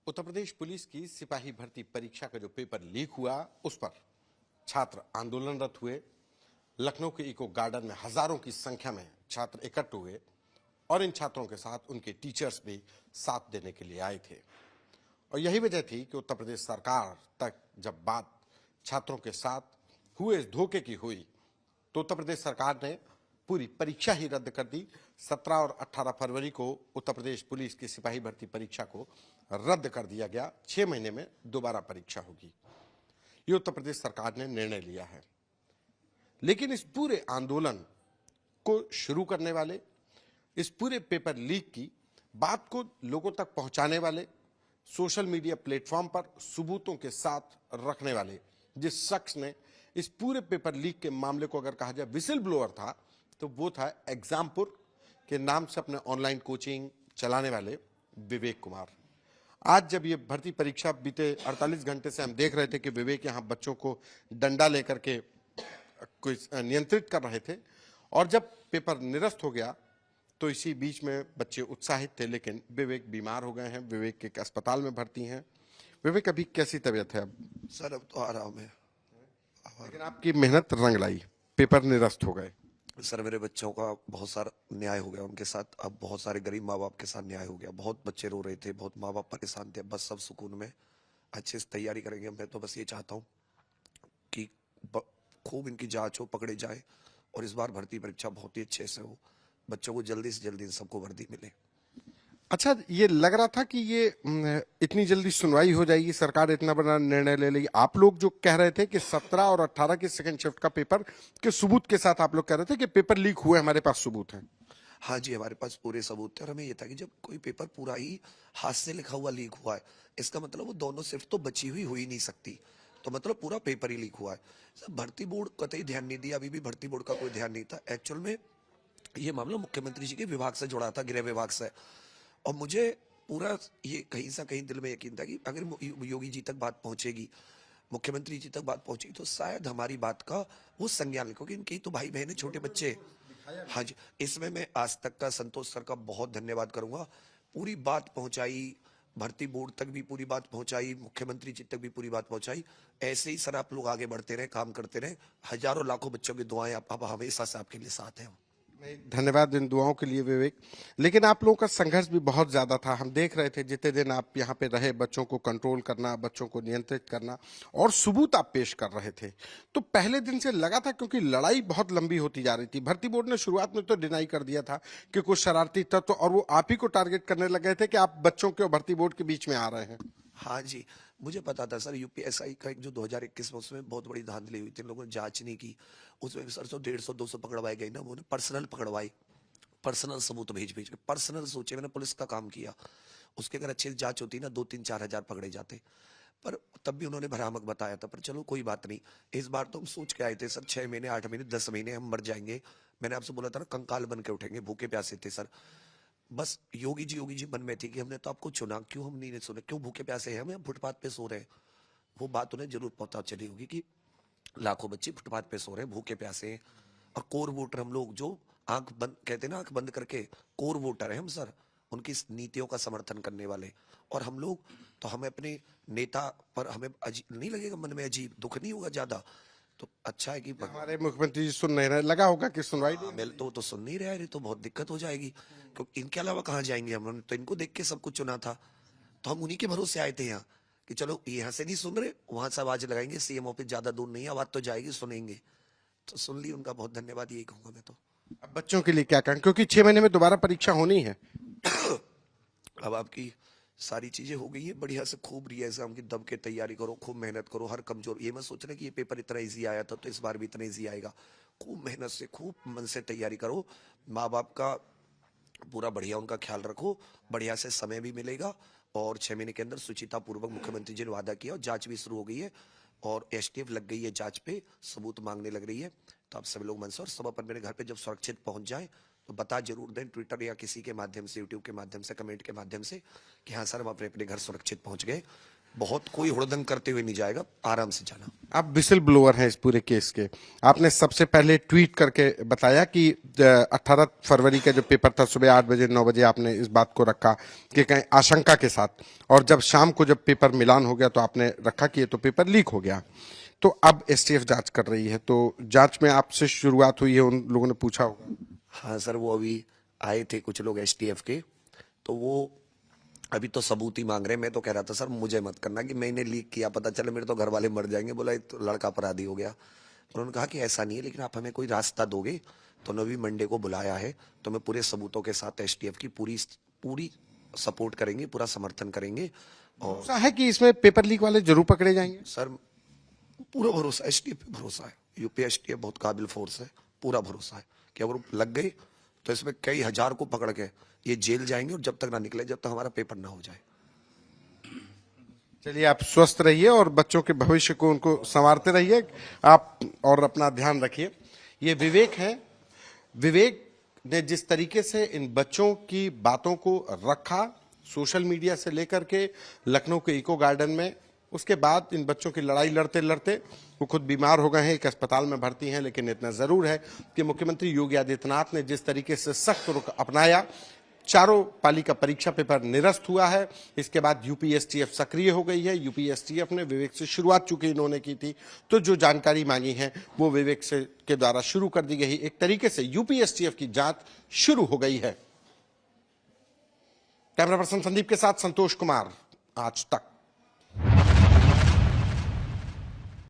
Uttar Pradesh police की सिपाही भर्ती परीक्षा का जो पेपर लीक हुआ, उस पर छात्र आंदोलनरत हुए। लखनऊ के इको गार्डन में हजारों की संख्या में छात्र इकट्ठे हुए और इन छात्रों के साथ उनके टीचर्स भी साथ देने के लिए आए थे। और यही वजह थी कि उत्तर प्रदेश सरकार तक जब बात छात्रों के साथ हुए इस धोखे की हुई, तो उत्तर प्रदेश सरकार ने पूरी परीक्षा ही रद्द कर दी। 17 और 18 फरवरी को उत्तर प्रदेश पुलिस की सिपाही भर्ती परीक्षा को रद्द कर दिया गया। 6 महीने में दोबारा परीक्षा होगी, ये उत्तर प्रदेश सरकार ने निर्णय लिया है। लेकिन इस पूरे आंदोलन को शुरू करने वाले, इस पूरे पेपर लीक की बात को लोगों तक पहुंचाने वाले, सोशल मीडिया प्लेटफॉर्म पर सबूतों के साथ रखने वाले जिस शख्स ने इस पूरे पेपर लीक के मामले को अगर कहा जाए विसिल ब्लोअर था, तो वो था एग्जामपुर के नाम से अपने ऑनलाइन कोचिंग चलाने वाले विवेक कुमार। आज जब ये भर्ती परीक्षा बीते 48 घंटे से हम देख रहे थे कि विवेक यहाँ बच्चों को डंडा लेकर के कोई नियंत्रित कर रहे थे, और जब पेपर निरस्त हो गया तो इसी बीच में बच्चे उत्साहित थे। लेकिन विवेक बीमार हो गए हैं, विवेक एक अस्पताल में भर्ती हैं। विवेक, अभी कैसी तबीयत है? अब सर अब तो आराम है। लेकिन आपकी मेहनत रंग लाई, पेपर निरस्त हो गए। सर मेरे बच्चों का बहुत सारा न्याय हो गया उनके साथ। अब बहुत सारे गरीब माँ बाप के साथ न्याय हो गया। बहुत बच्चे रो रहे थे, बहुत माँ बाप परेशान थे। बस सब सुकून में अच्छे से तैयारी करेंगे। मैं तो बस ये चाहता हूँ कि खूब इनकी जांच हो, पकड़े जाए और इस बार भर्ती परीक्षा बहुत ही अच्छे से हो। बच्चों को जल्दी से जल्दी सबको वर्दी मिले। अच्छा, ये लग रहा था कि ये इतनी जल्दी सुनवाई हो जाएगी, सरकार इतना बड़ा निर्णय ले लेगी। आप लोग जो कह रहे थे कि 17 और 18 की सेकंड शिफ्ट का पेपर के सबूत के साथ आप लोग कह रहे थे कि पेपर लीक हुए, हमारे पास सबूत हैं। हाँ जी, हमारे पास पूरे सबूत थे और हमें ये था कि जब कोई पेपर पूरा ही हाथ से लिखा हुआ लीक हुआ है, इसका मतलब वो दोनों शिफ्ट तो बची हुई हो ही नहीं सकती। तो मतलब पूरा पेपर ही लीक हुआ है। सब भर्ती बोर्ड कतई ध्यान नहीं दिया। अभी भी भर्ती बोर्ड का कोई ध्यान नहीं था। एक्चुअल में ये मामला मुख्यमंत्री जी के विभाग से जुड़ा था, गृह विभाग से। और मुझे पूरा ये कहीं से कहीं दिल में यकीन था कि अगर योगी जी तक बात पहुंचेगी, मुख्यमंत्री जी तक बात पहुंचेगी, तो शायद हमारी बात का वो संज्ञान ले, क्योंकि इनके तो भाई बहन है, छोटे बच्चे। हाँ जी, इसमें मैं आज तक का संतोष सर का बहुत धन्यवाद करूंगा। पूरी बात पहुंचाई, भर्ती बोर्ड तक भी पूरी बात पहुंचाई, मुख्यमंत्री जी तक भी पूरी बात पहुंचाई। ऐसे ही सर आप लोग आगे बढ़ते रहे, काम करते रहे। हजारों लाखों बच्चों की दुआएं आप हमेशा से आपके लिए साथ हैं। धन्यवाद इन दुआओं के लिए विवेक। लेकिन आप लोगों का संघर्ष भी बहुत ज्यादा था। हम देख रहे थे जितने दिन आप यहाँ पे रहे, बच्चों को कंट्रोल करना, बच्चों को नियंत्रित करना और सबूत आप पेश कर रहे थे। तो पहले दिन से लगा था, क्योंकि लड़ाई बहुत लंबी होती जा रही थी। भर्ती बोर्ड ने शुरुआत में तो डिनाई कर दिया था कि कुछ शरारती तत्व और वो आप ही को टारगेट करने लगे थे कि आप बच्चों के और भर्ती बोर्ड के बीच में आ रहे हैं। हाँ जी, मुझे पता था सर। यूपीएसआई का एक जो 2021 में, उसमें बहुत बड़ी धांधली हुई थी। इन लोगों ने जांच नहीं की। उसमें सर 150-200 पकड़वाए गए ना, उन्होंने पर्सनल पकड़वाई, पर्सनल सबूत भेज भेज के। पर्सनल सोचे, मैंने पुलिस का काम किया। उसके अगर अच्छी जांच होती ना, 2-3-4 हजार पकड़े जाते। पर तब भी उन्होंने भ्रामक बताया था। पर चलो कोई बात नहीं। इस बार तो हम सोच के आए थे सर, 6 महीने, 8 महीने, 10 महीने हम मर जाएंगे। मैंने आपसे बोला था ना, कंकाल बन के उठेंगे, भूखे प्यासे थे सर। बस योगी जी मन में थी कि हमने तो आपको चुना, क्यों हम नहीं सुने, क्यों भूखे प्यासे हैं, हम फुटपाथ पे सो रहे हैं। वो बात उन्हें जरूर पता चली होगी कि लाखों बच्चे फुटपाथ पे सो रहे हैं, भूखे प्यासे हैं। और कोर वोटर हम लोग, जो आंख बंद कहते हैं ना, आंख बंद करके कोर वोटर है हम सर, उनकी नीतियों का समर्थन करने वाले। और हम लोग तो, हमें अपने नेता पर हमें अजीब नहीं लगेगा, मन में अजीब दुख नहीं होगा ज्यादा। तो अच्छा है कि हमारे मुख्यमंत्री जी सुन नहीं रहे, लगा होगा कि सुनवाई मिल तो सुन नहीं रहा है, तो बहुत दिक्कत हो जाएगी। क्योंकि इनके अलावा कहाँ जाएंगे हम? तो इनको देख के सब कुछ चुना था, तो हम उन्हीं के भरोसे आए थे यहाँ कि चलो यहाँ से नहीं सुन रहे, वहां से आवाज लगाएंगे। सीएम ऑफिस ज्यादा दूर नहीं है, आवाज तो जाएगी, सुनेंगे। तो सुन ली, उनका बहुत धन्यवाद, यही कहूंगा मैं तो। अब बच्चों के लिए क्या कहें, क्योंकि 6 महीने में दोबारा परीक्षा होनी है। अब आपकी सारी चीजें हो गई है बढ़िया से। खूब एग्जाम की दब के तैयारी करो, खूब मेहनत करो। हर कमजोर ये मत सोच रहे कि ये पेपर इतना इजी आया था तो इस बार भी इतना इजी आएगा। खूब मेहनत से, खूब मन से तैयारी करो। माँ बाप का पूरा बढ़िया उनका ख्याल रखो। बढ़िया से समय भी मिलेगा और 6 महीने के अंदर सुचिता पूर्वक मुख्यमंत्री जी ने वादा किया और जांच भी शुरू हो गई है और एसटीएफ लग गई है जांच पे, सबूत मांगने लग रही है। तो आप सभी लोग मन से और सब अपन मेरे घर पे जब सुरक्षित पहुंच जाए तो बता जरूर दें, ट्विटर या किसी के माध्यम से, यूट्यूब के माध्यम से, कमेंट के माध्यम से, कि हाँ सर हम अपने अपने घर सुरक्षित पहुंच गए। बहुत कोई हुड़दंग करते हुए नहीं जाएगा, आराम से जाना। आप विसिल ब्लोअर हैं इस पूरे केस के। आपने सबसे पहले ट्वीट करके बताया कि 18 फरवरी का जो पेपर था सुबह 8 बजे 9 बजे आपने इस बात को रखा कि कहीं आशंका के साथ, और जब शाम को जब पेपर मिलान हो गया तो आपने रखा कि ये तो पेपर लीक हो गया। तो अब एसटीएफ जांच कर रही है, तो जांच में आपसे शुरुआत हुई है, उन लोगों ने पूछा होगा? हाँ सर, वो अभी आए थे कुछ लोग एसटीएफ के, तो वो अभी तो सबूत ही मांग रहे हैं। मैं तो कह रहा था सर मुझे मत करना कि मैंने लीक किया, पता चले मेरे तो घर वाले मर जाएंगे। बोला ये तो लड़का अपराधी हो गया। उन्होंने कहा कि ऐसा नहीं है, लेकिन आप हमें कोई रास्ता दोगे। तो नवी मंडे को बुलाया है, तो मैं पूरे सबूतों के साथ एसटीएफ की पूरी सपोर्ट करेंगे, पूरा समर्थन करेंगे। और ऐसा है कि इसमें पेपर लीक वाले जरूर पकड़े जाएंगे? सर पूरा भरोसा एसटीएफ पे भरोसा है। यूपी एसटीएफ बहुत काबिल फोर्स है, पूरा भरोसा है कि अगर लग गए तो इसमें कई हजार को पकड़ के ये जेल जाएंगे, और जब तक ना निकले, जब तक हमारा पेपर ना हो जाए। चलिए, आप स्वस्थ रहिए और बच्चों के भविष्य को उनको संवारते रहिए आप, और अपना ध्यान रखिए। ये विवेक है। विवेक ने जिस तरीके से इन बच्चों की बातों को रखा, सोशल मीडिया से लेकर के लखनऊ के इको गार्डन में, उसके बाद इन बच्चों की लड़ाई लड़ते लड़ते वो खुद बीमार हो गए हैं, एक अस्पताल में भर्ती हैं। लेकिन इतना जरूर है कि मुख्यमंत्री योगी आदित्यनाथ ने जिस तरीके से सख्त रुख अपनाया, चारों पाली का परीक्षा पेपर निरस्त हुआ है। इसके बाद यूपीएसटीएफ सक्रिय हो गई है। यूपीएसटीएफ ने विवेक से शुरुआत चूंकि इन्होंने की थी, तो जो जानकारी मांगी है वो विवेक से के द्वारा शुरू कर दी गई। एक तरीके से यूपीएसटीएफ की जांच शुरू हो गई है। कैमरा पर्सन संदीप के साथ संतोष कुमार, आज तक।